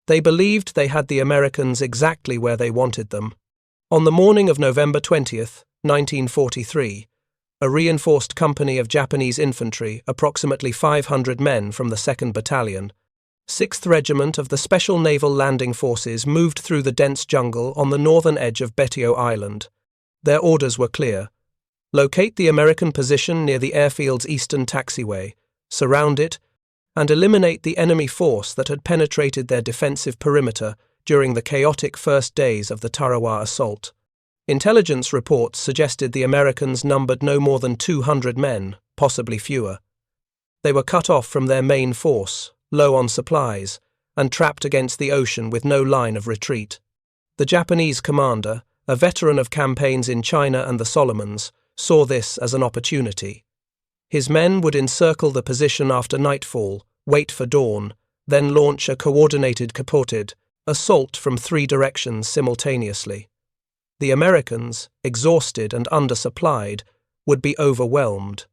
They believed they had the Americans exactly where they wanted them. On the morning of November 20th, 1943, a reinforced company of Japanese infantry, approximately 500 men from the 2nd Battalion, 6th Regiment of the Special Naval Landing Forces, moved through the dense jungle on the northern edge of Betio Island. Their orders were clear. Locate the American position near the airfield's eastern taxiway, surround it, and eliminate the enemy force that had penetrated their defensive perimeter during the chaotic first days of the Tarawa assault. Intelligence reports suggested the Americans numbered no more than 200 men, possibly fewer. They were cut off from their main force, low on supplies, and trapped against the ocean with no line of retreat. The Japanese commander, a veteran of campaigns in China and the Solomons, saw this as an opportunity. His men would encircle the position after nightfall, wait for dawn, then launch a coordinated capoted assault from 3 directions simultaneously. The Americans, exhausted and undersupplied, would be overwhelmed.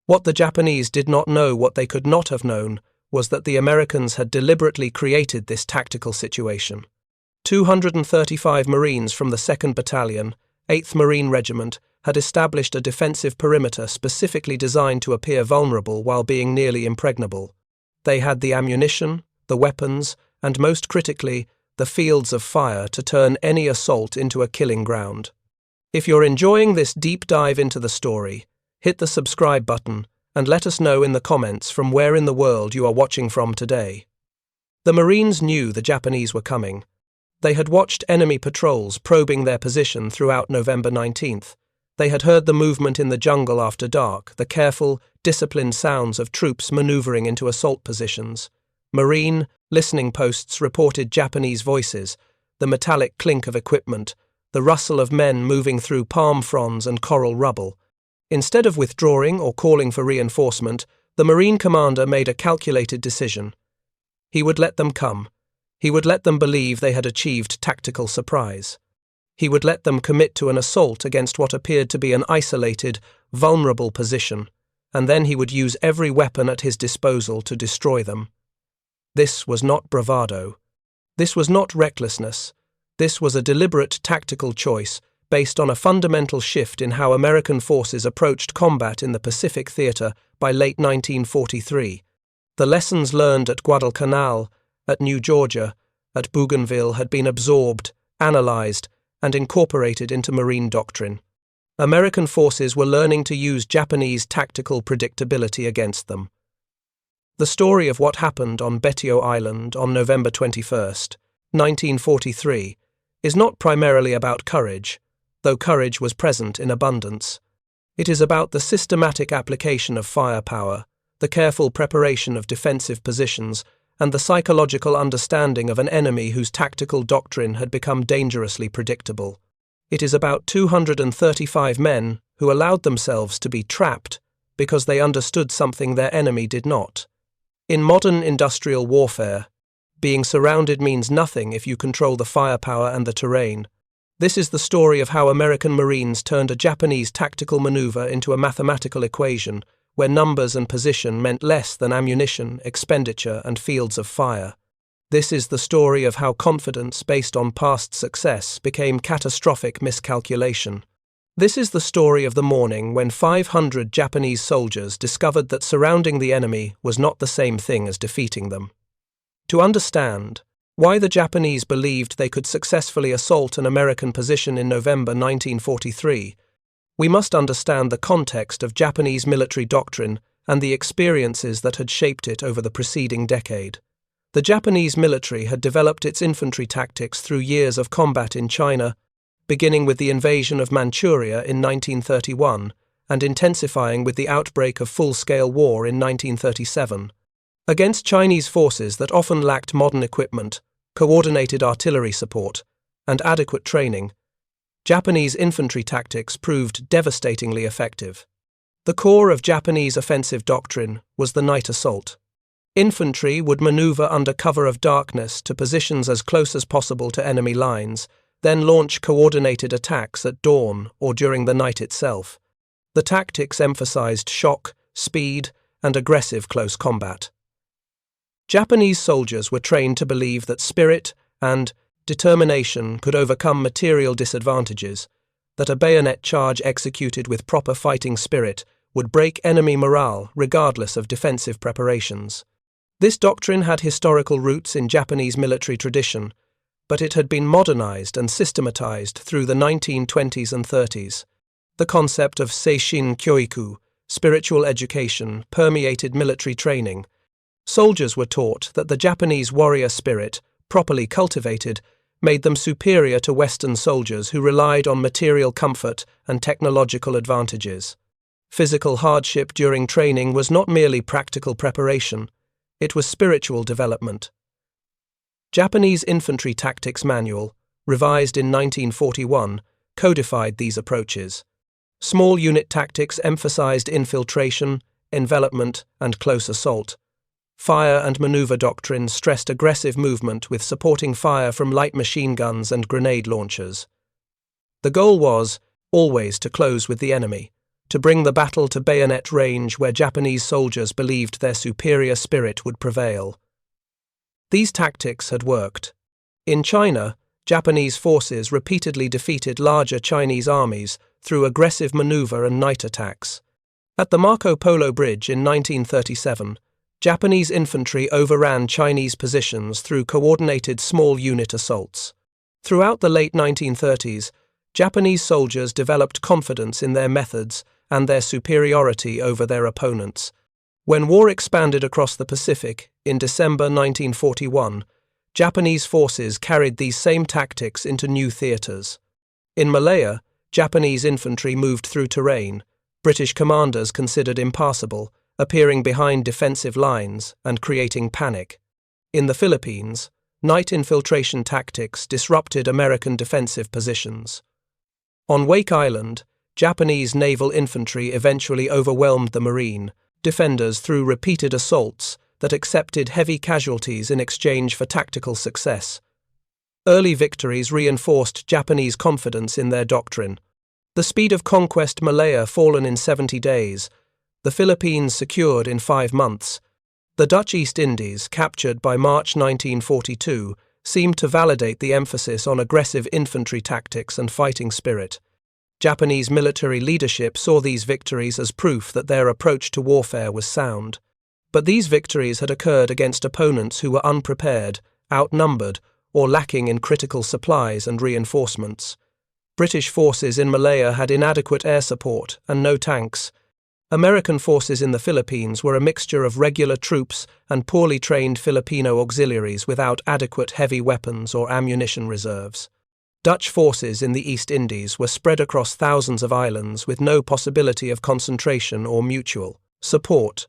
What the Japanese did not know, what they could not have known, was that the Americans had deliberately created this tactical situation. 235 Marines from the 2nd Battalion, 8th Marine Regiment, had established a defensive perimeter specifically designed to appear vulnerable while being nearly impregnable. They had the ammunition, the weapons, and most critically, the fields of fire to turn any assault into a killing ground. If you're enjoying this deep dive into the story, hit the subscribe button and let us know in the comments from where in the world you are watching from today. The Marines knew the Japanese were coming. They had watched enemy patrols probing their position throughout November 19th. They had heard the movement in the jungle after dark, the careful, disciplined sounds of troops maneuvering into assault positions. Marine listening posts reported Japanese voices, the metallic clink of equipment, the rustle of men moving through palm fronds and coral rubble. Instead of withdrawing or calling for reinforcement, the Marine commander made a calculated decision. He would let them come. He would let them believe they had achieved tactical surprise. He would let them commit to an assault against what appeared to be an isolated, vulnerable position, and then he would use every weapon at his disposal to destroy them. This was not bravado. This was not recklessness. This was a deliberate tactical choice based on a fundamental shift in how American forces approached combat in the Pacific Theater by late 1943. The lessons learned at Guadalcanal, at New Georgia, at Bougainville had been absorbed, analyzed, and incorporated into Marine doctrine. American forces were learning to use Japanese tactical predictability against them. The story of what happened on Betio Island on November 21st, 1943, is not primarily about courage, though courage was present in abundance. It is about the systematic application of firepower, the careful preparation of defensive positions, and the psychological understanding of an enemy whose tactical doctrine had become dangerously predictable. It is about 235 men who allowed themselves to be trapped because they understood something their enemy did not. In modern industrial warfare, being surrounded means nothing if you control the firepower and the terrain. This is the story of how American Marines turned a Japanese tactical maneuver into a mathematical equation where numbers and position meant less than ammunition, expenditure, and fields of fire. This is the story of how confidence based on past success became catastrophic miscalculation. This is the story of the morning when 500 Japanese soldiers discovered that surrounding the enemy was not the same thing as defeating them. To understand why the Japanese believed they could successfully assault an American position in November 1943, we must understand the context of Japanese military doctrine and the experiences that had shaped it over the preceding decade. The Japanese military had developed its infantry tactics through years of combat in China, beginning with the invasion of Manchuria in 1931 and intensifying with the outbreak of full-scale war in 1937. Against Chinese forces that often lacked modern equipment, coordinated artillery support, and adequate training, Japanese infantry tactics proved devastatingly effective. The core of Japanese offensive doctrine was the night assault. Infantry would maneuver under cover of darkness to positions as close as possible to enemy lines, then launch coordinated attacks at dawn or during the night itself. The tactics emphasized shock, speed, and aggressive close combat. Japanese soldiers were trained to believe that spirit and determination could overcome material disadvantages, that a bayonet charge executed with proper fighting spirit would break enemy morale regardless of defensive preparations. This doctrine had historical roots in Japanese military tradition, but it had been modernized and systematized through the 1920s and 30s. The concept of seishin kyoiku, spiritual education, permeated military training. Soldiers were taught that the Japanese warrior spirit, properly cultivated, made them superior to Western soldiers who relied on material comfort and technological advantages. Physical hardship during training was not merely practical preparation, it was spiritual development. Japanese Infantry Tactics Manual, revised in 1941, codified these approaches. Small unit tactics emphasized infiltration, envelopment, and close assault. Fire and maneuver doctrine stressed aggressive movement with supporting fire from light machine guns and grenade launchers. The goal was, always, to close with the enemy, to bring the battle to bayonet range where Japanese soldiers believed their superior spirit would prevail. These tactics had worked. In China, Japanese forces repeatedly defeated larger Chinese armies through aggressive maneuver and night attacks. At the Marco Polo Bridge in 1937, Japanese infantry overran Chinese positions through coordinated small unit assaults. Throughout the late 1930s, Japanese soldiers developed confidence in their methods and their superiority over their opponents. When war expanded across the Pacific, in December 1941, Japanese forces carried these same tactics into new theaters. In Malaya, Japanese infantry moved through terrain, British commanders considered impassable, appearing behind defensive lines and creating panic. In the Philippines, night infiltration tactics disrupted American defensive positions. On Wake Island, Japanese naval infantry eventually overwhelmed the Marine defenders through repeated assaults that accepted heavy casualties in exchange for tactical success. Early victories reinforced Japanese confidence in their doctrine. The speed of conquest Malaya fallen in 70 days, the Philippines secured in 5 months. The Dutch East Indies, captured by March 1942, seemed to validate the emphasis on aggressive infantry tactics and fighting spirit. Japanese military leadership saw these victories as proof that their approach to warfare was sound. But these victories had occurred against opponents who were unprepared, outnumbered, or lacking in critical supplies and reinforcements. British forces in Malaya had inadequate air support and no tanks. American forces in the Philippines were a mixture of regular troops and poorly trained Filipino auxiliaries without adequate heavy weapons or ammunition reserves. Dutch forces in the East Indies were spread across thousands of islands with no possibility of concentration or mutual support.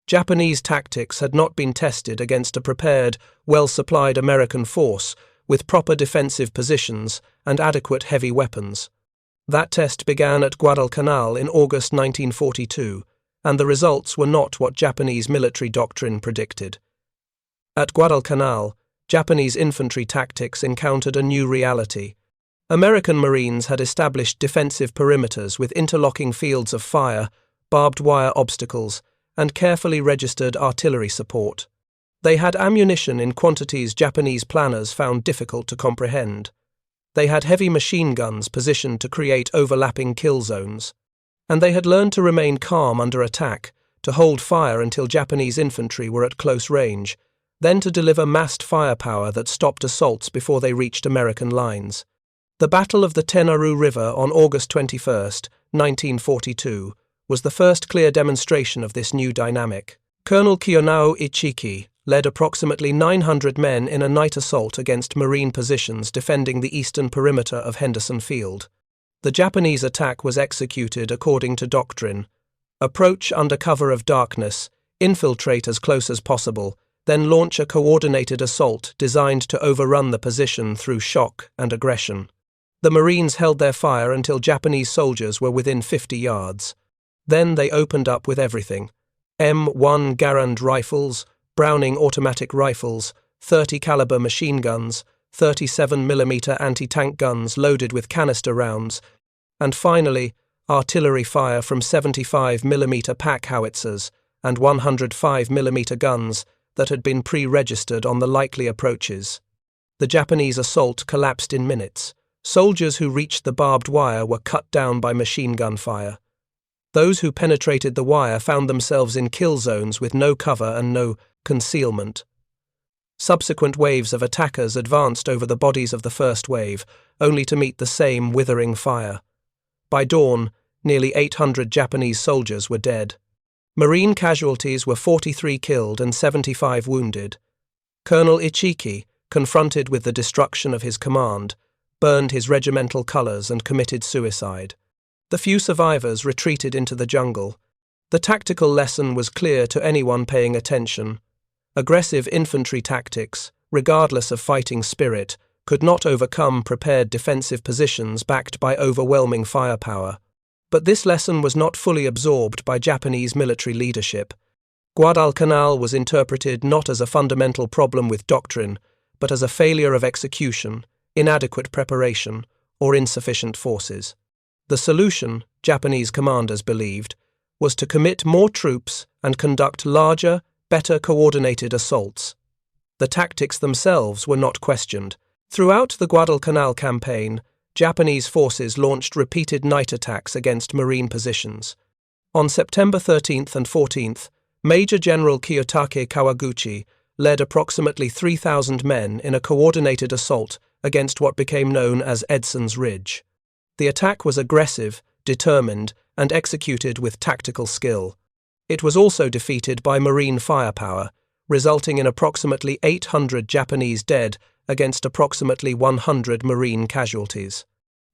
Japanese tactics had not been tested against a prepared, well-supplied American force with proper defensive positions and adequate heavy weapons. That test began at Guadalcanal in August 1942, and the results were not what Japanese military doctrine predicted. At Guadalcanal, Japanese infantry tactics encountered a new reality. American Marines had established defensive perimeters with interlocking fields of fire, barbed wire obstacles, and carefully registered artillery support. They had ammunition in quantities Japanese planners found difficult to comprehend. They had heavy machine guns positioned to create overlapping kill zones. And they had learned to remain calm under attack, to hold fire until Japanese infantry were at close range, then to deliver massed firepower that stopped assaults before they reached American lines. The Battle of the Tenaru River on August 21, 1942, was the first clear demonstration of this new dynamic. Colonel Kiyonao Ichiki led approximately 900 men in a night assault against Marine positions defending the eastern perimeter of Henderson Field. The Japanese attack was executed according to doctrine. Approach under cover of darkness, infiltrate as close as possible, then launch a coordinated assault designed to overrun the position through shock and aggression. The Marines held their fire until Japanese soldiers were within 50 yards. Then they opened up with everything. M1 Garand rifles, Browning automatic rifles, 30 caliber machine guns, 37mm anti-tank guns loaded with canister rounds, and finally, artillery fire from 75mm pack howitzers and 105mm guns that had been pre-registered on the likely approaches. The Japanese assault collapsed in minutes. Soldiers who reached the barbed wire were cut down by machine gun fire. Those who penetrated the wire found themselves in kill zones with no cover and no concealment. Subsequent waves of attackers advanced over the bodies of the first wave, only to meet the same withering fire. By dawn, nearly 800 Japanese soldiers were dead. Marine casualties were 43 killed and 75 wounded. Colonel Ichiki, confronted with the destruction of his command, burned his regimental colours and committed suicide. The few survivors retreated into the jungle. The tactical lesson was clear to anyone paying attention. Aggressive infantry tactics, regardless of fighting spirit, could not overcome prepared defensive positions backed by overwhelming firepower. But this lesson was not fully absorbed by Japanese military leadership. Guadalcanal was interpreted not as a fundamental problem with doctrine, but as a failure of execution, inadequate preparation, or insufficient forces. The solution, Japanese commanders believed, was to commit more troops and conduct larger, better coordinated assaults. The tactics themselves were not questioned. Throughout the Guadalcanal campaign, Japanese forces launched repeated night attacks against marine positions. On September 13th and 14th, Major General Kiyotake Kawaguchi led approximately 3,000 men in a coordinated assault against what became known as Edson's Ridge. The attack was aggressive, determined, and executed with tactical skill. It was also defeated by marine firepower, resulting in approximately 800 Japanese dead against approximately 100 marine casualties.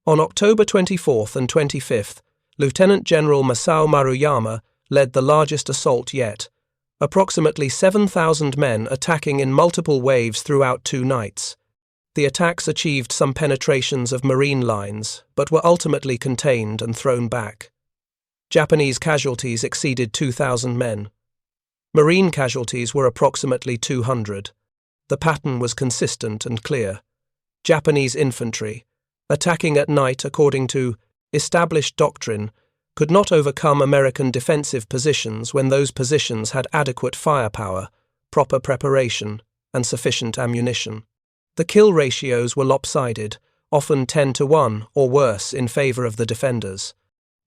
On October 24th and 25th, Lieutenant General Masao Maruyama led the largest assault yet, approximately 7,000 men attacking in multiple waves throughout 2 nights. The attacks achieved some penetrations of marine lines, but were ultimately contained and thrown back. Japanese casualties exceeded 2,000 men. Marine casualties were approximately 200. The pattern was consistent and clear. Japanese infantry, attacking at night according to established doctrine, could not overcome American defensive positions when those positions had adequate firepower, proper preparation, and sufficient ammunition. The kill ratios were lopsided, often 10-1 or worse in favor of the defenders.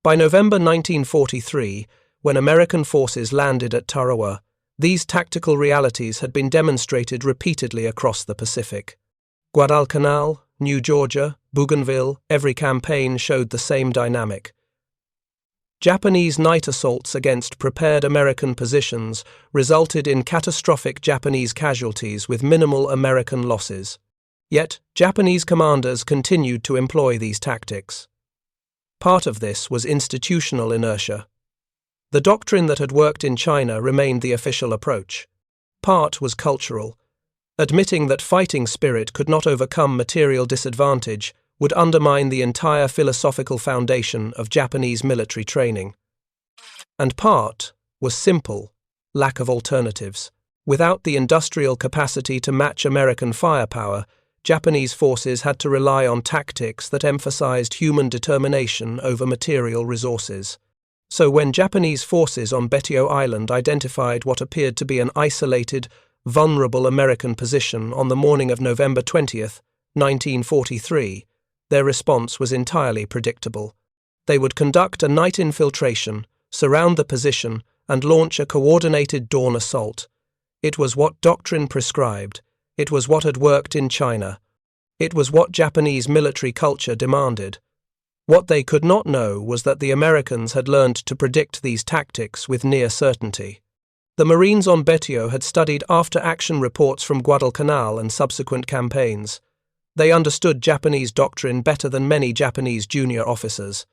By November 1943, when American forces landed at Tarawa, these tactical realities had been demonstrated repeatedly across the Pacific. Guadalcanal, New Georgia, Bougainville, every campaign showed the same dynamic. Japanese night assaults against prepared American positions resulted in catastrophic Japanese casualties with minimal American losses. Yet, Japanese commanders continued to employ these tactics. Part of this was institutional inertia. The doctrine that had worked in China remained the official approach. Part was cultural. Admitting that fighting spirit could not overcome material disadvantage would undermine the entire philosophical foundation of Japanese military training. And part was simple, lack of alternatives. Without the industrial capacity to match American firepower, Japanese forces had to rely on tactics that emphasized human determination over material resources. So when Japanese forces on Betio Island identified what appeared to be an isolated, vulnerable American position on the morning of November 20th, 1943, their response was entirely predictable. They would conduct a night infiltration, surround the position, and launch a coordinated dawn assault. It was what doctrine prescribed. It was what had worked in China. It was what Japanese military culture demanded. What they could not know was that the Americans had learned to predict these tactics with near certainty. The Marines on Betio had studied after-action reports from Guadalcanal and subsequent campaigns. They understood Japanese doctrine better than many Japanese junior officers.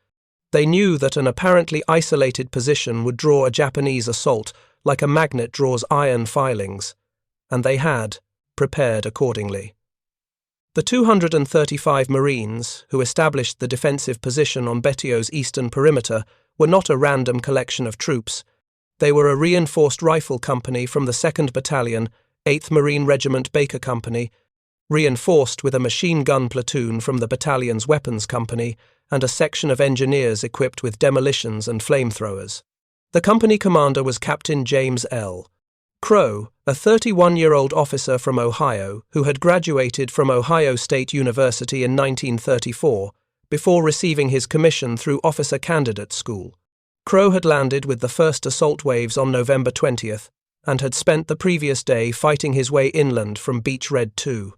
They knew that an apparently isolated position would draw a Japanese assault like a magnet draws iron filings, and they had prepared accordingly. The 235 Marines, who established the defensive position on Betio's eastern perimeter, were not a random collection of troops. They were a reinforced rifle company from the 2nd Battalion, 8th Marine Regiment Baker Company, reinforced with a machine gun platoon from the battalion's weapons company and a section of engineers equipped with demolitions and flamethrowers. The company commander was Captain James L. Crow, a 31-year-old officer from Ohio who had graduated from Ohio State University in 1934 before receiving his commission through Officer Candidate School. Crow had landed with the first assault waves on November 20th and had spent the previous day fighting his way inland from Beach Red 2.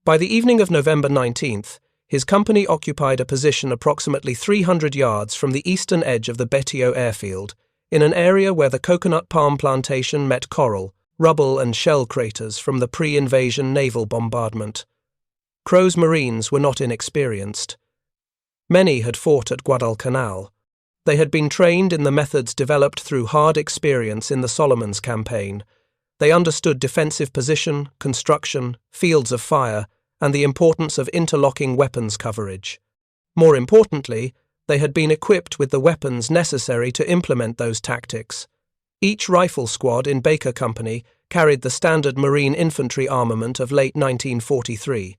By the evening of November 19th, his company occupied a position approximately 300 yards from the eastern edge of the Betio airfield, in an area where the coconut palm plantation met coral, rubble and shell craters from the pre-invasion naval bombardment. Crow's Marines were not inexperienced. Many had fought at Guadalcanal. They had been trained in the methods developed through hard experience in the Solomons campaign. They understood defensive position, construction, fields of fire, and the importance of interlocking weapons coverage. More importantly, they had been equipped with the weapons necessary to implement those tactics. Each rifle squad in Baker Company carried the standard Marine infantry armament of late 1943.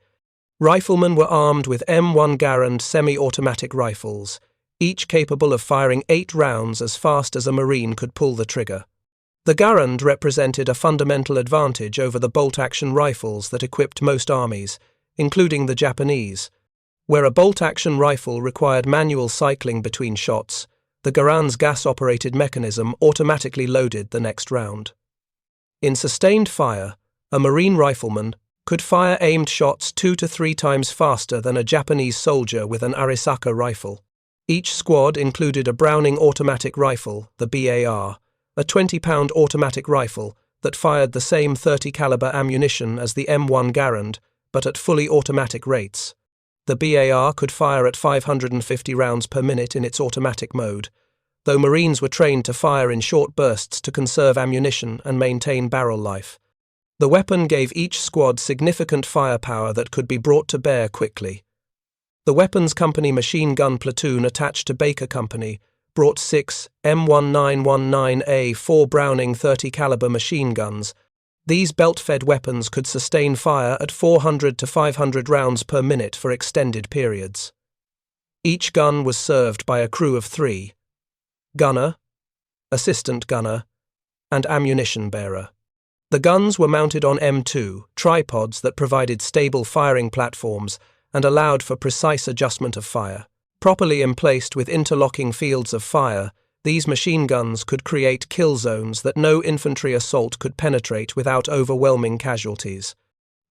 Riflemen were armed with M1 Garand semi-automatic rifles, each capable of firing 8 rounds as fast as a Marine could pull the trigger. The Garand represented a fundamental advantage over the bolt-action rifles that equipped most armies, including the Japanese. Where a bolt-action rifle required manual cycling between shots, the Garand's gas-operated mechanism automatically loaded the next round. In sustained fire, a Marine rifleman could fire aimed shots 2 to 3 times faster than a Japanese soldier with an Arisaka rifle. Each squad included a Browning automatic rifle, the BAR, a 20-pound automatic rifle that fired the same 30 caliber ammunition as the M1 Garand, but at fully automatic rates. The BAR could fire at 550 rounds per minute in its automatic mode, though Marines were trained to fire in short bursts to conserve ammunition and maintain barrel life. The weapon gave each squad significant firepower that could be brought to bear quickly. The Weapons Company machine gun platoon attached to Baker Company brought 6 M1919A4 Browning 30 caliber machine guns. These belt-fed weapons could sustain fire at 400 to 500 rounds per minute for extended periods. Each gun was served by a crew of 3: gunner, assistant gunner, and ammunition bearer. The guns were mounted on M2 tripods that provided stable firing platforms and allowed for precise adjustment of fire. Properly emplaced with interlocking fields of fire, these machine guns could create kill zones that no infantry assault could penetrate without overwhelming casualties.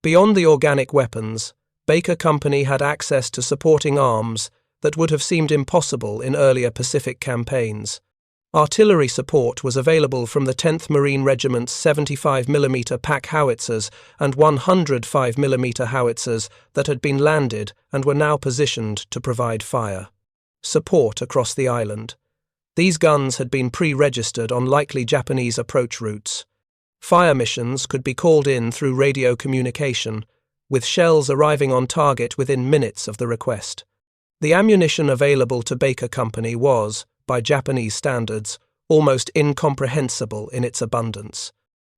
Beyond the organic weapons, Baker Company had access to supporting arms that would have seemed impossible in earlier Pacific campaigns. Artillery support was available from the 10th Marine Regiment's 75mm pack howitzers and 105mm howitzers that had been landed and were now positioned to provide fire support across the island. These guns had been pre-registered on likely Japanese approach routes. Fire missions could be called in through radio communication, with shells arriving on target within minutes of the request. The ammunition available to Baker Company was, by Japanese standards, almost incomprehensible in its abundance.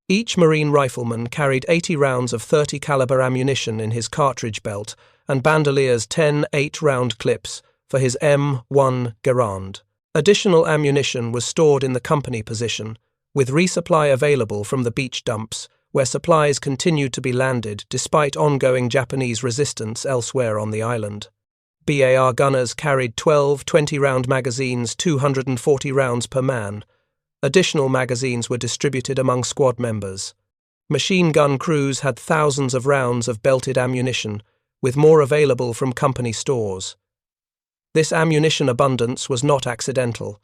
Each Marine rifleman carried 80 rounds of 30 caliber ammunition in his cartridge belt and bandolier's 10 8-round clips for his M1 Garand. Additional ammunition was stored in the company position, with resupply available from the beach dumps, where supplies continued to be landed despite ongoing Japanese resistance elsewhere on the island. BAR gunners carried 12 20-round magazines, 240 rounds per man. Additional magazines were distributed among squad members. Machine gun crews had thousands of rounds of belted ammunition, with more available from company stores. This ammunition abundance was not accidental.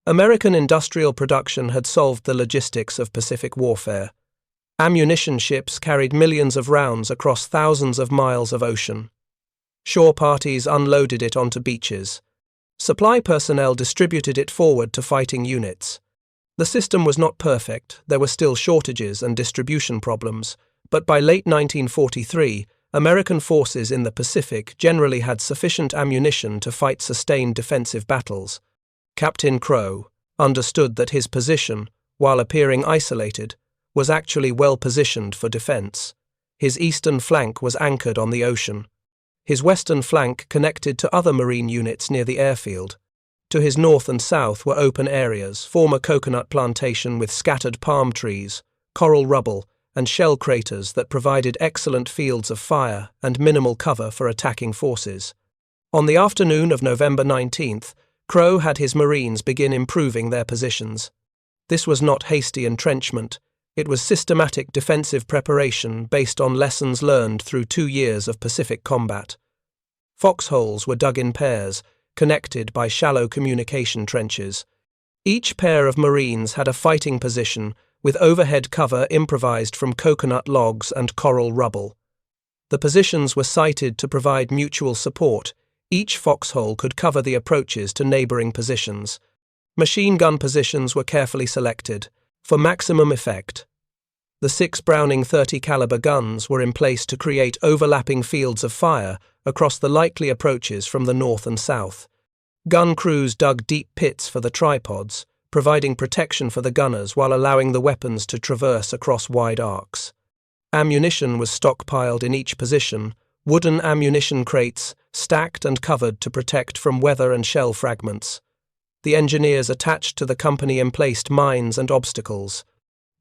American industrial production had solved the logistics of Pacific warfare. Ammunition ships carried millions of rounds across thousands of miles of ocean. Shore parties unloaded it onto beaches. Supply personnel distributed it forward to fighting units. The system was not perfect, there were still shortages and distribution problems, but by late 1943, American forces in the Pacific generally had sufficient ammunition to fight sustained defensive battles. Captain Crow understood that his position, while appearing isolated, was actually well positioned for defense. His eastern flank was anchored on the ocean. His western flank connected to other Marine units near the airfield. To his north and south were open areas, former coconut plantation with scattered palm trees, coral rubble, and shell craters that provided excellent fields of fire and minimal cover for attacking forces. On the afternoon of November 19th, Crowe had his Marines begin improving their positions. This was not hasty entrenchment. It was systematic defensive preparation based on lessons learned through 2 years of Pacific combat. Foxholes were dug in pairs, connected by shallow communication trenches. Each pair of Marines had a fighting position, with overhead cover improvised from coconut logs and coral rubble. The positions were sited to provide mutual support. Each foxhole could cover the approaches to neighboring positions. Machine gun positions were carefully selected, for maximum effect. The 6 Browning .30 caliber guns were in place to create overlapping fields of fire across the likely approaches from the north and south. Gun crews dug deep pits for the tripods, providing protection for the gunners while allowing the weapons to traverse across wide arcs. Ammunition was stockpiled in each position, wooden ammunition crates, stacked and covered to protect from weather and shell fragments. The engineers attached to the company emplaced mines and obstacles.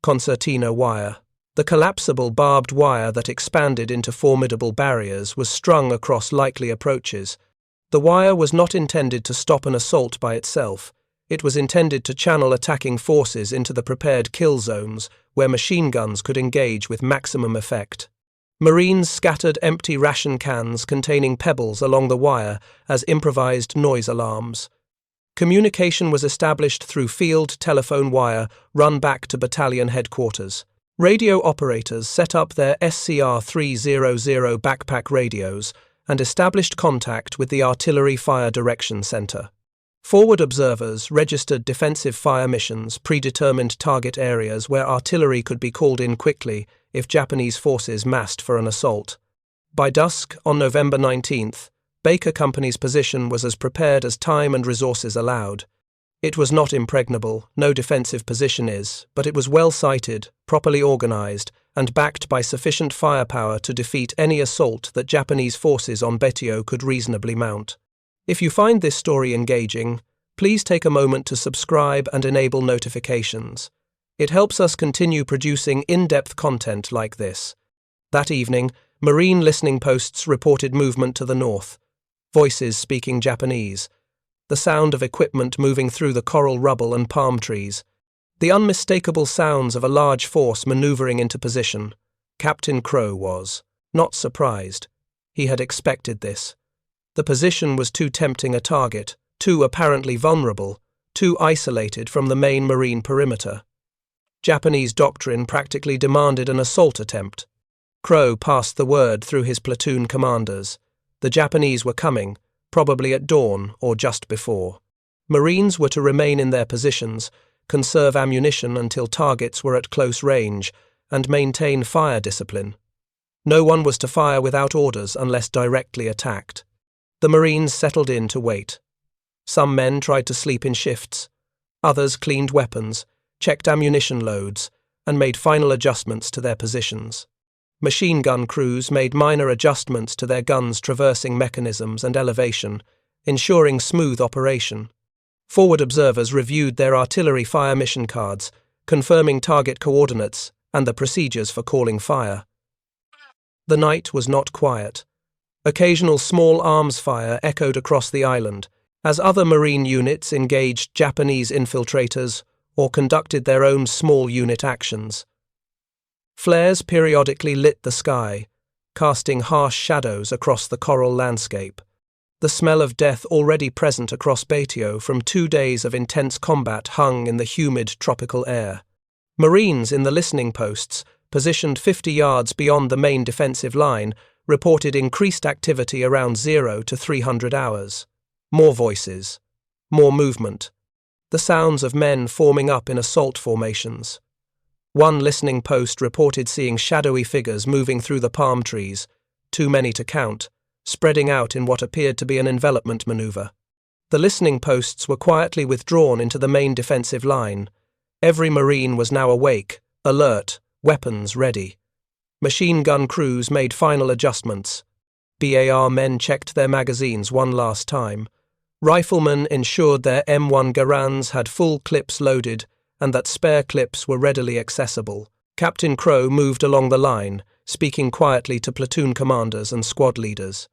Concertina wire. The collapsible barbed wire that expanded into formidable barriers was strung across likely approaches. The wire was not intended to stop an assault by itself. It was intended to channel attacking forces into the prepared kill zones, where machine guns could engage with maximum effect. Marines scattered empty ration cans containing pebbles along the wire as improvised noise alarms. Communication was established through field telephone wire run back to battalion headquarters. Radio operators set up their SCR 300 backpack radios and established contact with the Artillery Fire Direction Center. Forward observers registered defensive fire missions, predetermined target areas where artillery could be called in quickly if Japanese forces massed for an assault. By dusk on November 19th, Baker Company's position was as prepared as time and resources allowed. It was not impregnable, no defensive position is, but it was well sited, properly organized, and backed by sufficient firepower to defeat any assault that Japanese forces on Betio could reasonably mount. If you find this story engaging, please take a moment to subscribe and enable notifications. It helps us continue producing in-depth content like this. That evening, Marine listening posts reported movement to the north. Voices speaking Japanese. The sound of equipment moving through the coral rubble and palm trees. The unmistakable sounds of a large force maneuvering into position. Captain Crowe was not surprised. He had expected this. The position was too tempting a target, too apparently vulnerable, too isolated from the main marine perimeter. Japanese doctrine practically demanded an assault attempt. Crowe passed the word through his platoon commanders. The Japanese were coming, probably at dawn or just before. Marines were to remain in their positions, conserve ammunition until targets were at close range, and maintain fire discipline. No one was to fire without orders unless directly attacked. The Marines settled in to wait. Some men tried to sleep in shifts. Others cleaned weapons, checked ammunition loads, and made final adjustments to their positions. Machine gun crews made minor adjustments to their guns' traversing mechanisms and elevation, ensuring smooth operation. Forward observers reviewed their artillery fire mission cards, confirming target coordinates and the procedures for calling fire. The night was not quiet. Occasional small arms fire echoed across the island, as other Marine units engaged Japanese infiltrators or conducted their own small unit actions. Flares periodically lit the sky, casting harsh shadows across the coral landscape. The smell of death already present across Betio from 2 days of intense combat hung in the humid tropical air. Marines in the listening posts, positioned 50 yards beyond the main defensive line, reported increased activity around 0 to 300 hours. More voices. More movement. The sounds of men forming up in assault formations. One listening post reported seeing shadowy figures moving through the palm trees, too many to count, spreading out in what appeared to be an envelopment maneuver. The listening posts were quietly withdrawn into the main defensive line. Every Marine was now awake, alert, weapons ready. Machine gun crews made final adjustments. BAR men checked their magazines one last time. Riflemen ensured their M1 Garands had full clips loaded and that spare clips were readily accessible. Captain Crow moved along the line, speaking quietly to platoon commanders and squad leaders.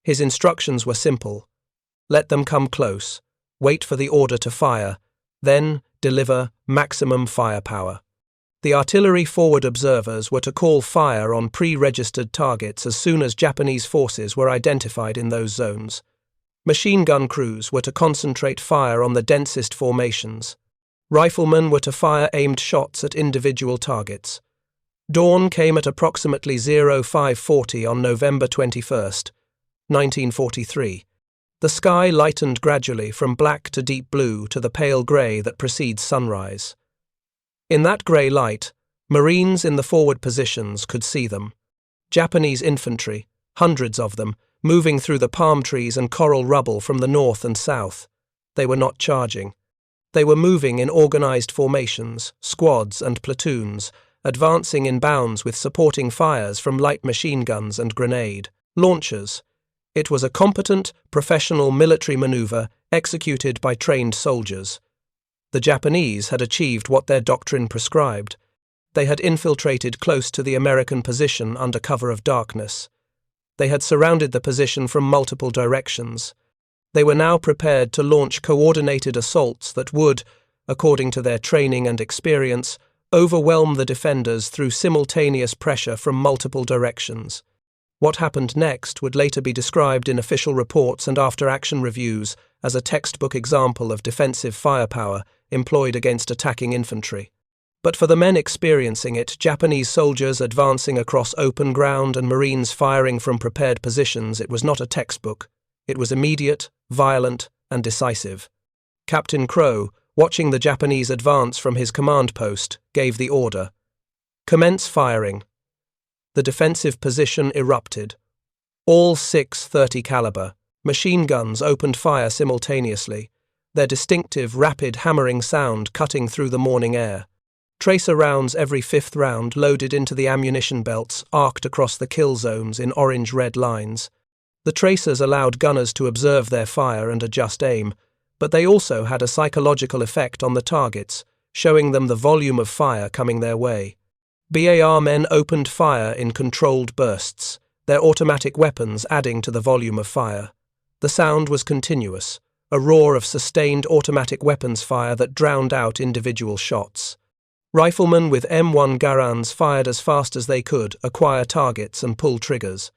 His instructions were simple. Let them come close, wait for the order to fire, then deliver maximum firepower. The artillery forward observers were to call fire on pre-registered targets as soon as Japanese forces were identified in those zones. Machine gun crews were to concentrate fire on the densest formations. Riflemen were to fire aimed shots at individual targets. Dawn came at approximately 0540 on November 21st, 1943. The sky lightened gradually from black to deep blue to the pale grey that precedes sunrise. In that grey light, Marines in the forward positions could see them. Japanese infantry, hundreds of them, moving through the palm trees and coral rubble from the north and south. They were not charging. They were moving in organised formations, squads and platoons, advancing in bounds with supporting fires from light machine guns and grenade launchers. It was a competent, professional military manoeuvre executed by trained soldiers. The Japanese had achieved what their doctrine prescribed. They had infiltrated close to the American position under cover of darkness. They had surrounded the position from multiple directions. They were now prepared to launch coordinated assaults that would, according to their training and experience, overwhelm the defenders through simultaneous pressure from multiple directions. What happened next would later be described in official reports and after-action reviews as a textbook example of defensive firepower employed against attacking infantry. But for the men experiencing it, Japanese soldiers advancing across open ground and Marines firing from prepared positions, it was not a textbook. It was immediate, violent, and decisive. Captain Crow, watching the Japanese advance from his command post, gave the order. Commence firing. The defensive position erupted. All 6 .30 caliber machine guns opened fire simultaneously, their distinctive, rapid hammering sound cutting through the morning air. Tracer rounds every 5th round loaded into the ammunition belts arced across the kill zones in orange-red lines. The tracers allowed gunners to observe their fire and adjust aim, but they also had a psychological effect on the targets, showing them the volume of fire coming their way. BAR men opened fire in controlled bursts, their automatic weapons adding to the volume of fire. The sound was continuous, a roar of sustained automatic weapons fire that drowned out individual shots. Riflemen with M1 Garands fired as fast as they could, acquire targets and pull triggers.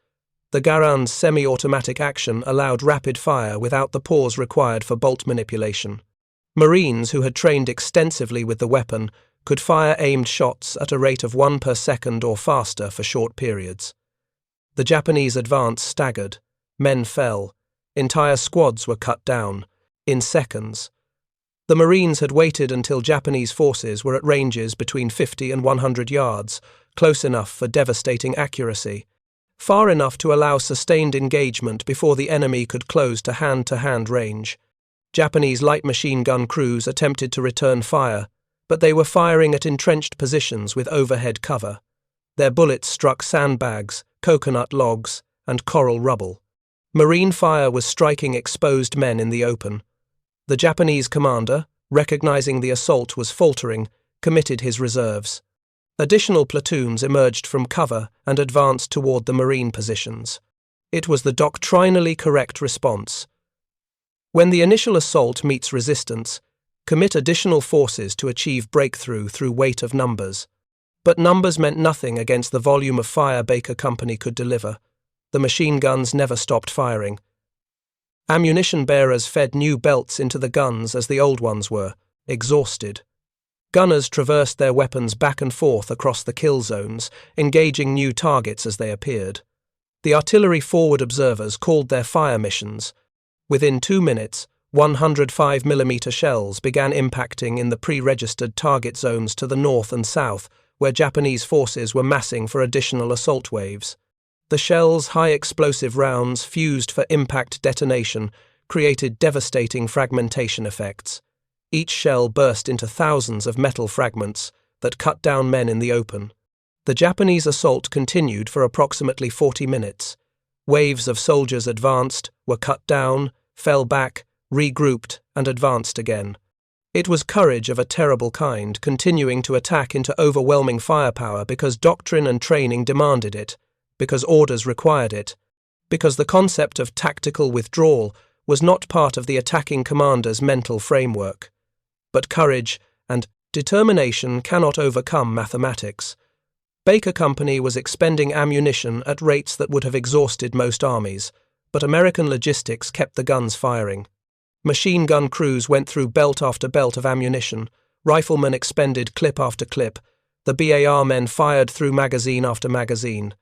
The Garand's semi-automatic action allowed rapid fire without the pause required for bolt manipulation. Marines who had trained extensively with the weapon could fire aimed shots at a rate of 1 per second or faster for short periods. The Japanese advance staggered. Men fell. Entire squads were cut down. In seconds. The Marines had waited until Japanese forces were at ranges between 50 and 100 yards, close enough for devastating accuracy, far enough to allow sustained engagement before the enemy could close to hand range. Japanese light machine gun crews attempted to return fire, but they were firing at entrenched positions with overhead cover. Their bullets struck sandbags, coconut logs, and coral rubble. Marine fire was striking exposed men in the open. The Japanese commander, recognizing the assault was faltering, committed his reserves. Additional platoons emerged from cover and advanced toward the Marine positions. It was the doctrinally correct response. When the initial assault meets resistance, commit additional forces to achieve breakthrough through weight of numbers. But numbers meant nothing against the volume of fire Baker Company could deliver. The machine guns never stopped firing. Ammunition bearers fed new belts into the guns as the old ones were, exhausted. Gunners traversed their weapons back and forth across the kill zones, engaging new targets as they appeared. The artillery forward observers called their fire missions. Within 2 minutes, 105mm shells began impacting in the pre-registered target zones to the north and south, where Japanese forces were massing for additional assault waves. The shells' high explosive rounds fused for impact detonation created devastating fragmentation effects. Each shell burst into thousands of metal fragments that cut down men in the open. The Japanese assault continued for approximately 40 minutes. Waves of soldiers advanced, were cut down, fell back, regrouped, and advanced again. It was courage of a terrible kind, continuing to attack into overwhelming firepower because doctrine and training demanded it, because orders required it, because the concept of tactical withdrawal was not part of the attacking commander's mental framework. But courage and determination cannot overcome mathematics. Baker Company was expending ammunition at rates that would have exhausted most armies, but American logistics kept the guns firing. Machine gun crews went through belt after belt of ammunition, riflemen expended clip after clip, the BAR men fired through magazine after magazine,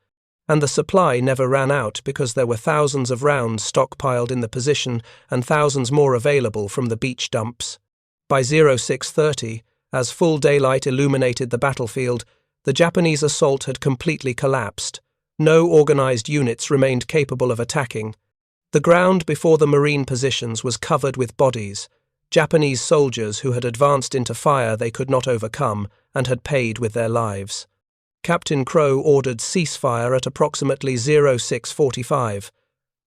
and the supply never ran out because there were thousands of rounds stockpiled in the position and thousands more available from the beach dumps. By 0630, as full daylight illuminated the battlefield, the Japanese assault had completely collapsed. No organized units remained capable of attacking. The ground before the Marine positions was covered with bodies, Japanese soldiers who had advanced into fire they could not overcome and had paid with their lives. Captain Crow ordered ceasefire at approximately 0645.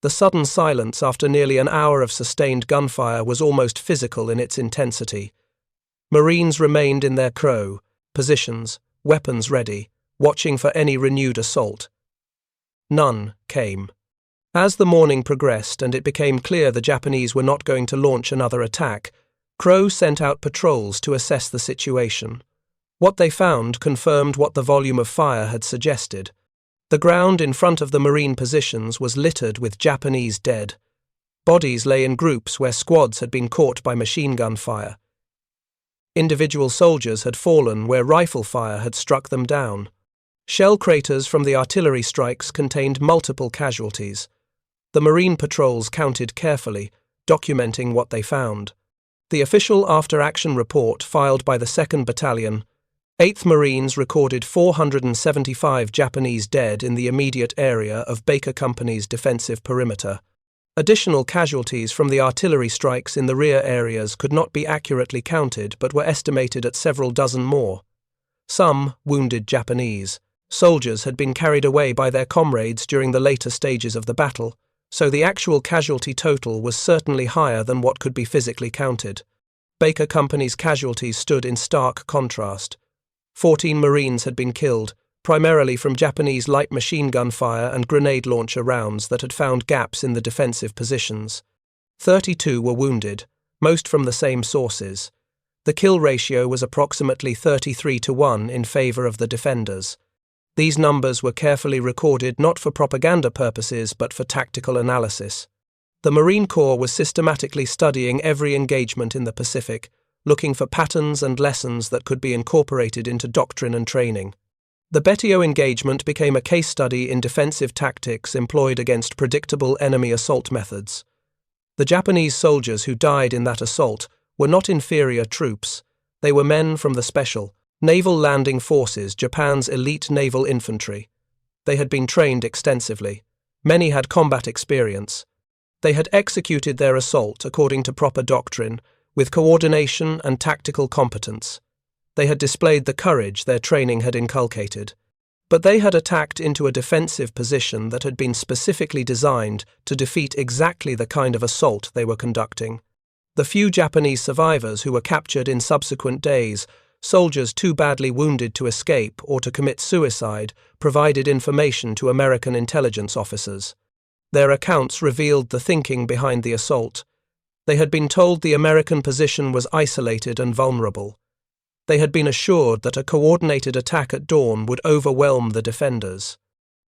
The sudden silence after nearly an hour of sustained gunfire was almost physical in its intensity. Marines remained in their Crow positions, weapons ready, watching for any renewed assault. None came. As the morning progressed and it became clear the Japanese were not going to launch another attack, Crow sent out patrols to assess the situation. What they found confirmed what the volume of fire had suggested. The ground in front of the Marine positions was littered with Japanese dead. Bodies lay in groups where squads had been caught by machine gun fire. Individual soldiers had fallen where rifle fire had struck them down. Shell craters from the artillery strikes contained multiple casualties. The Marine patrols counted carefully, documenting what they found. The official after-action report filed by the 2nd Battalion, 8th Marines recorded 475 Japanese dead in the immediate area of Baker Company's defensive perimeter. Additional casualties from the artillery strikes in the rear areas could not be accurately counted but were estimated at several dozen more. Some wounded Japanese soldiers had been carried away by their comrades during the later stages of the battle, so the actual casualty total was certainly higher than what could be physically counted. Baker Company's casualties stood in stark contrast. 14 Marines had been killed, primarily from Japanese light machine gun fire and grenade launcher rounds that had found gaps in the defensive positions. 32 were wounded, most from the same sources. The kill ratio was approximately 33-1 in favor of the defenders. These numbers were carefully recorded not for propaganda purposes but for tactical analysis. The Marine Corps was systematically studying every engagement in the Pacific, looking for patterns and lessons that could be incorporated into doctrine and training. The Betio engagement became a case study in defensive tactics employed against predictable enemy assault methods. The Japanese soldiers who died in that assault were not inferior troops. They were men from the Special Naval Landing Forces, Japan's elite naval infantry. They had been trained extensively. Many had combat experience. They had executed their assault according to proper doctrine, with coordination and tactical competence. They had displayed the courage their training had inculcated. But they had attacked into a defensive position that had been specifically designed to defeat exactly the kind of assault they were conducting. The few Japanese survivors who were captured in subsequent days, soldiers too badly wounded to escape or to commit suicide, provided information to American intelligence officers. Their accounts revealed the thinking behind the assault. They had been told the American position was isolated and vulnerable. They had been assured that a coordinated attack at dawn would overwhelm the defenders.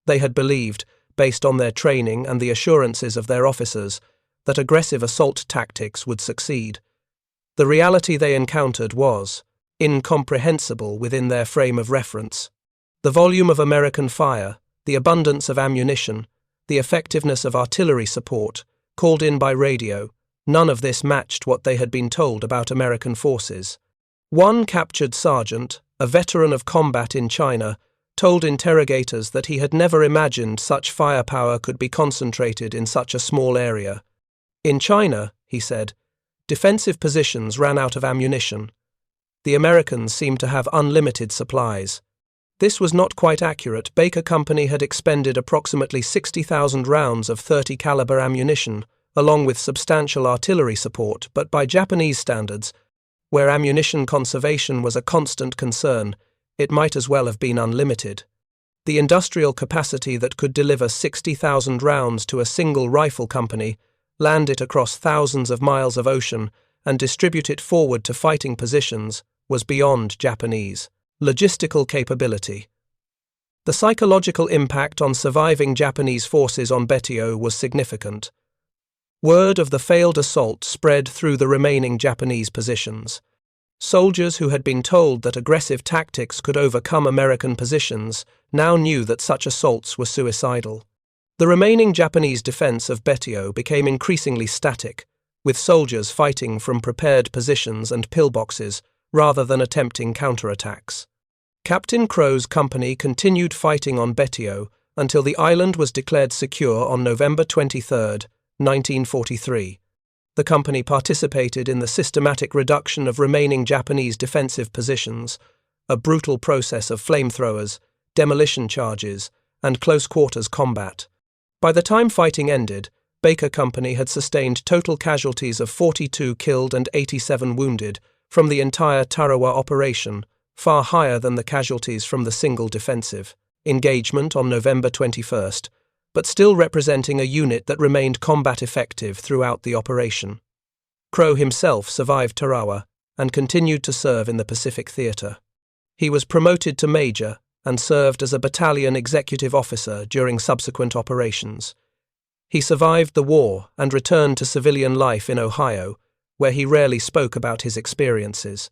They had believed, based on their training and the assurances of their officers, that aggressive assault tactics would succeed. The reality they encountered was incomprehensible within their frame of reference. The volume of American fire, the abundance of ammunition, the effectiveness of artillery support, called in by radio, none of this matched what they had been told about American forces. One captured sergeant, a veteran of combat in China, told interrogators that he had never imagined such firepower could be concentrated in such a small area. In China, he said, defensive positions ran out of ammunition. The Americans seemed to have unlimited supplies. This was not quite accurate. Baker Company had expended approximately 60,000 rounds of .30 caliber ammunition, along with substantial artillery support, but by Japanese standards, Where ammunition conservation was a constant concern, it might as well have been unlimited. The industrial capacity that could deliver 60,000 rounds to a single rifle company, land it across thousands of miles of ocean, and distribute it forward to fighting positions was beyond Japanese logistical capability. The psychological impact on surviving Japanese forces on Betio was significant. Word of the failed assault spread through the remaining Japanese positions. Soldiers who had been told that aggressive tactics could overcome American positions now knew that such assaults were suicidal. The remaining Japanese defense of Betio became increasingly static, with soldiers fighting from prepared positions and pillboxes rather than attempting counterattacks. Captain Crow's company continued fighting on Betio until the island was declared secure on November 23, 1943. The company participated in the systematic reduction of remaining Japanese defensive positions, a brutal process of flamethrowers, demolition charges, and close-quarters combat. By the time fighting ended, Baker Company had sustained total casualties of 42 killed and 87 wounded from the entire Tarawa operation, far higher than the casualties from the single defensive engagement on November 21st, but still representing a unit that remained combat effective throughout the operation. Crow himself survived Tarawa and continued to serve in the Pacific Theater. He was promoted to major and served as a battalion executive officer during subsequent operations. He survived the war and returned to civilian life in Ohio, where he rarely spoke about his experiences.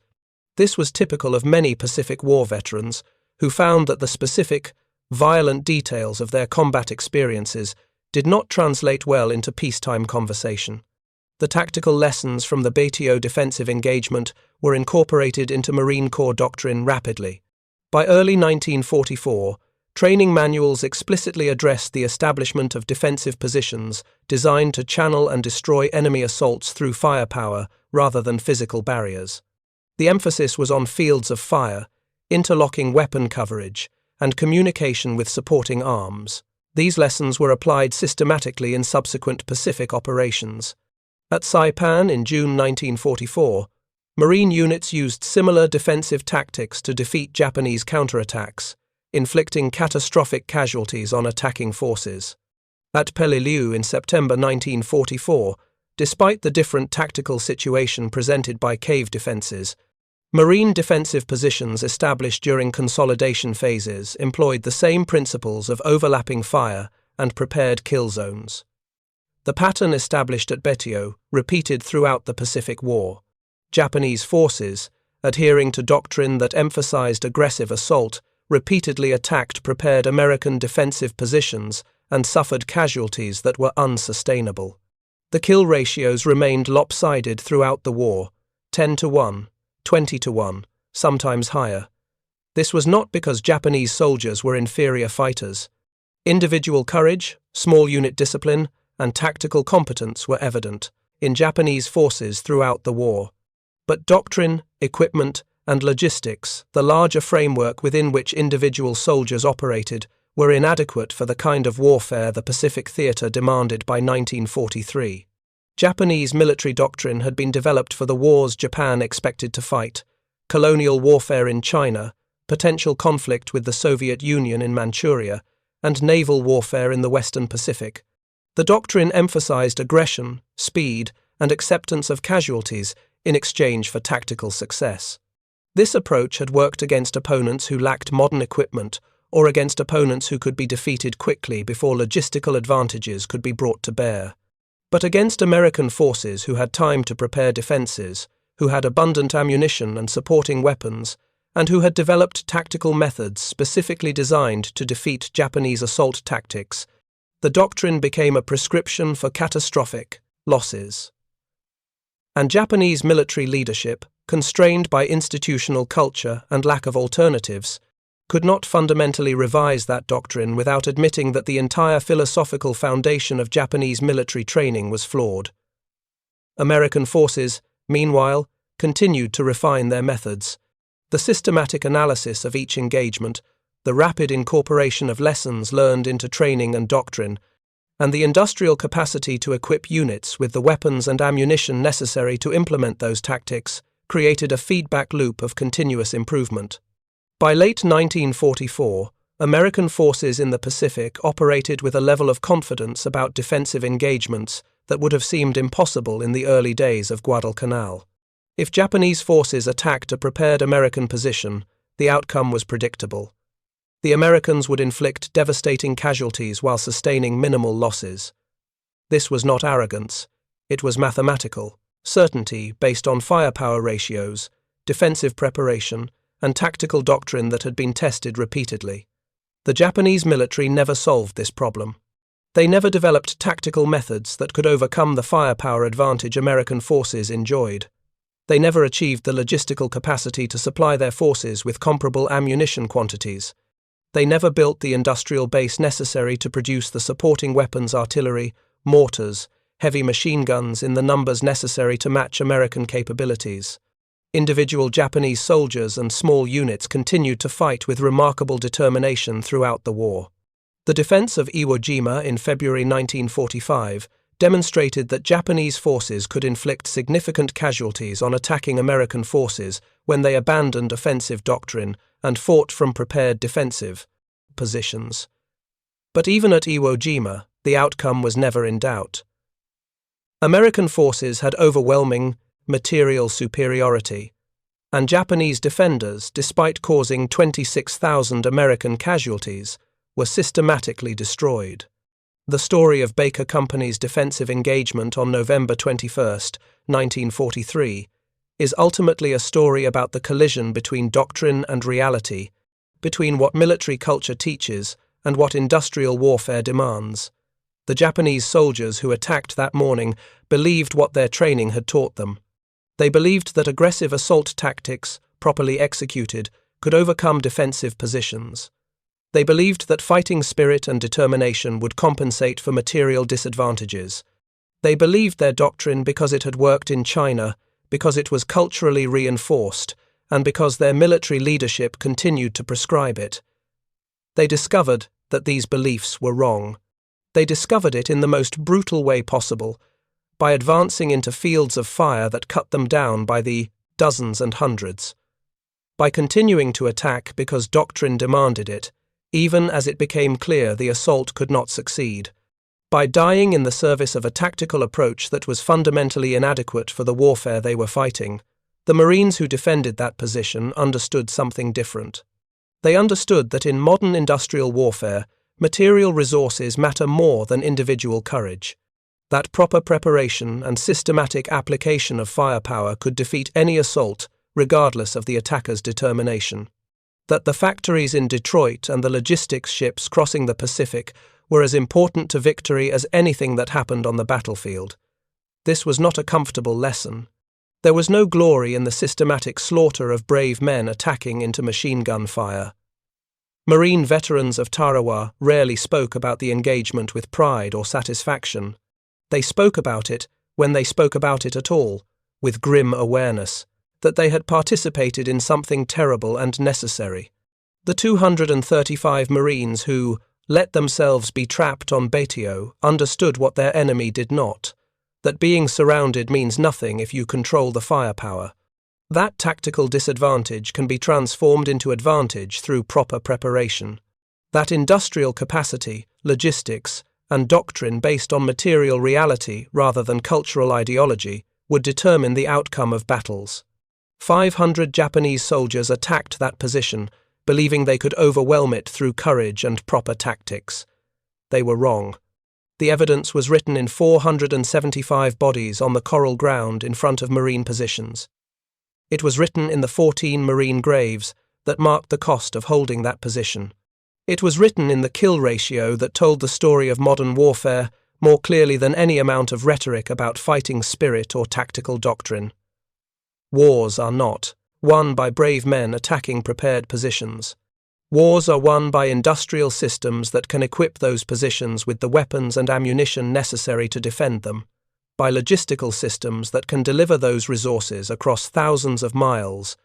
This was typical of many Pacific War veterans who found that the specific, violent details of their combat experiences did not translate well into peacetime conversation. The tactical lessons from the Betio defensive engagement were incorporated into Marine Corps doctrine rapidly. By early 1944, training manuals explicitly addressed the establishment of defensive positions designed to channel and destroy enemy assaults through firepower rather than physical barriers. The emphasis was on fields of fire, interlocking weapon coverage, and communication with supporting arms. These lessons were applied systematically in subsequent Pacific operations. At Saipan in June 1944, Marine units used similar defensive tactics to defeat Japanese counterattacks, inflicting catastrophic casualties on attacking forces. At Peleliu in September 1944, despite the different tactical situation presented by cave defenses, Marine defensive positions established during consolidation phases employed the same principles of overlapping fire and prepared kill zones. The pattern established at Betio repeated throughout the Pacific War. Japanese forces, adhering to doctrine that emphasized aggressive assault, repeatedly attacked prepared American defensive positions and suffered casualties that were unsustainable. The kill ratios remained lopsided throughout the war, 10-1, 20-1, sometimes higher. This was not because Japanese soldiers were inferior fighters. Individual courage, small unit discipline, and tactical competence were evident in Japanese forces throughout the war. But doctrine, equipment, and logistics, the larger framework within which individual soldiers operated, were inadequate for the kind of warfare the Pacific Theater demanded by 1943. Japanese military doctrine had been developed for the wars Japan expected to fight: colonial warfare in China, potential conflict with the Soviet Union in Manchuria, and naval warfare in the Western Pacific. The doctrine emphasized aggression, speed, and acceptance of casualties in exchange for tactical success. This approach had worked against opponents who lacked modern equipment or against opponents who could be defeated quickly before logistical advantages could be brought to bear. But against American forces who had time to prepare defenses, who had abundant ammunition and supporting weapons, and who had developed tactical methods specifically designed to defeat Japanese assault tactics, the doctrine became a prescription for catastrophic losses. And Japanese military leadership, constrained by institutional culture and lack of alternatives, could not fundamentally revise that doctrine without admitting that the entire philosophical foundation of Japanese military training was flawed. American forces, meanwhile, continued to refine their methods. The systematic analysis of each engagement, the rapid incorporation of lessons learned into training and doctrine, and the industrial capacity to equip units with the weapons and ammunition necessary to implement those tactics created a feedback loop of continuous improvement. By late 1944, American forces in the Pacific operated with a level of confidence about defensive engagements that would have seemed impossible in the early days of Guadalcanal. If Japanese forces attacked a prepared American position, the outcome was predictable. The Americans would inflict devastating casualties while sustaining minimal losses. This was not arrogance. It was mathematical, certainty based on firepower ratios, defensive preparation, and tactical doctrine that had been tested repeatedly. The Japanese military never solved this problem. They never developed tactical methods that could overcome the firepower advantage American forces enjoyed. They never achieved the logistical capacity to supply their forces with comparable ammunition quantities. They never built the industrial base necessary to produce the supporting weapons, artillery, mortars, heavy machine guns in the numbers necessary to match American capabilities. Individual Japanese soldiers and small units continued to fight with remarkable determination throughout the war. The defense of Iwo Jima in February 1945 demonstrated that Japanese forces could inflict significant casualties on attacking American forces when they abandoned offensive doctrine and fought from prepared defensive positions. But even at Iwo Jima, the outcome was never in doubt. American forces had overwhelming material superiority, and Japanese defenders, despite causing 26,000 American casualties, were systematically destroyed. The story of Baker Company's defensive engagement on November 21, 1943, is ultimately a story about the collision between doctrine and reality, between what military culture teaches and what industrial warfare demands. The Japanese soldiers who attacked that morning believed what their training had taught them. They believed that aggressive assault tactics, properly executed, could overcome defensive positions. They believed that fighting spirit and determination would compensate for material disadvantages. They believed their doctrine because it had worked in China, because it was culturally reinforced, and because their military leadership continued to prescribe it. They discovered that these beliefs were wrong. They discovered it in the most brutal way possible, by advancing into fields of fire that cut them down by the dozens and hundreds. By continuing to attack because doctrine demanded it, even as it became clear the assault could not succeed. By dying in the service of a tactical approach that was fundamentally inadequate for the warfare they were fighting, the Marines who defended that position understood something different. They understood that in modern industrial warfare, material resources matter more than individual courage. That proper preparation and systematic application of firepower could defeat any assault, regardless of the attacker's determination. That the factories in Detroit and the logistics ships crossing the Pacific were as important to victory as anything that happened on the battlefield. This was not a comfortable lesson. There was no glory in the systematic slaughter of brave men attacking into machine gun fire. Marine veterans of Tarawa rarely spoke about the engagement with pride or satisfaction. They spoke about it, when they spoke about it at all, with grim awareness that they had participated in something terrible and necessary. The 235 Marines who let themselves be trapped on Betio understood what their enemy did not, that being surrounded means nothing if you control the firepower. That tactical disadvantage can be transformed into advantage through proper preparation. That industrial capacity, logistics, and doctrine based on material reality rather than cultural ideology would determine the outcome of battles. 500 Japanese soldiers attacked that position, believing they could overwhelm it through courage and proper tactics. They were wrong. The evidence was written in 475 bodies on the coral ground in front of Marine positions. It was written in the 14 Marine graves that marked the cost of holding that position. It was written in the kill ratio that told the story of modern warfare more clearly than any amount of rhetoric about fighting spirit or tactical doctrine. Wars are not won by brave men attacking prepared positions. Wars are won by industrial systems that can equip those positions with the weapons and ammunition necessary to defend them, by logistical systems that can deliver those resources across thousands of miles,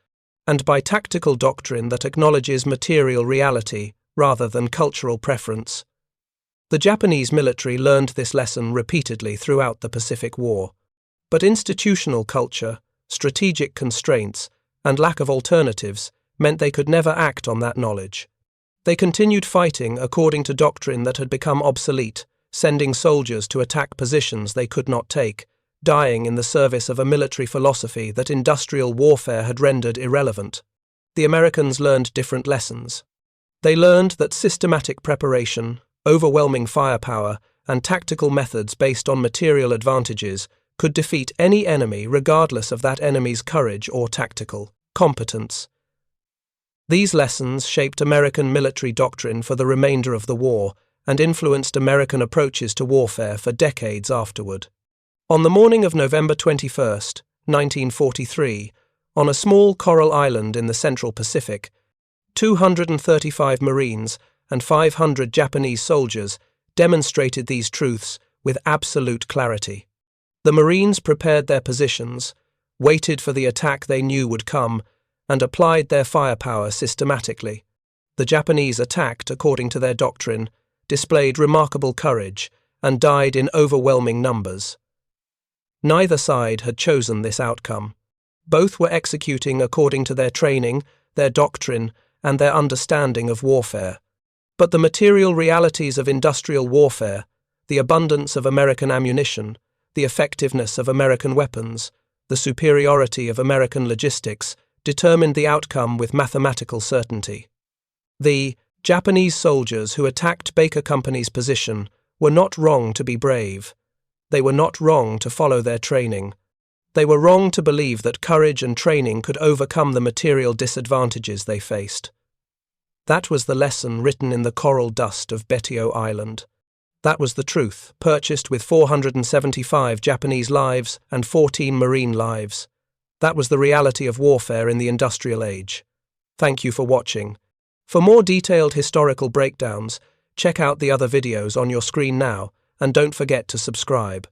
and by tactical doctrine that acknowledges material reality rather than cultural preference. The Japanese military learned this lesson repeatedly throughout the Pacific War, but institutional culture, strategic constraints, and lack of alternatives meant they could never act on that knowledge. They continued fighting according to doctrine that had become obsolete, sending soldiers to attack positions they could not take, dying in the service of a military philosophy that industrial warfare had rendered irrelevant. The Americans learned different lessons. They learned that systematic preparation, overwhelming firepower, and tactical methods based on material advantages could defeat any enemy regardless of that enemy's courage or tactical competence. These lessons shaped American military doctrine for the remainder of the war and influenced American approaches to warfare for decades afterward. On the morning of November 21, 1943, on a small coral island in the Central Pacific, 235 Marines and 500 Japanese soldiers demonstrated these truths with absolute clarity. The Marines prepared their positions, waited for the attack they knew would come, and applied their firepower systematically. The Japanese attacked according to their doctrine, displayed remarkable courage, and died in overwhelming numbers. Neither side had chosen this outcome. Both were executing according to their training, their doctrine, and their understanding of warfare. But the material realities of industrial warfare, the abundance of American ammunition, the effectiveness of American weapons, the superiority of American logistics, determined the outcome with mathematical certainty. The Japanese soldiers who attacked Baker Company's position were not wrong to be brave. They were not wrong to follow their training. They were wrong to believe that courage and training could overcome the material disadvantages they faced. That was the lesson written in the coral dust of Betio Island. That was the truth, purchased with 475 Japanese lives and 14 Marine lives. That was the reality of warfare in the industrial age. Thank you for watching. For more detailed historical breakdowns, check out the other videos on your screen now, and don't forget to subscribe.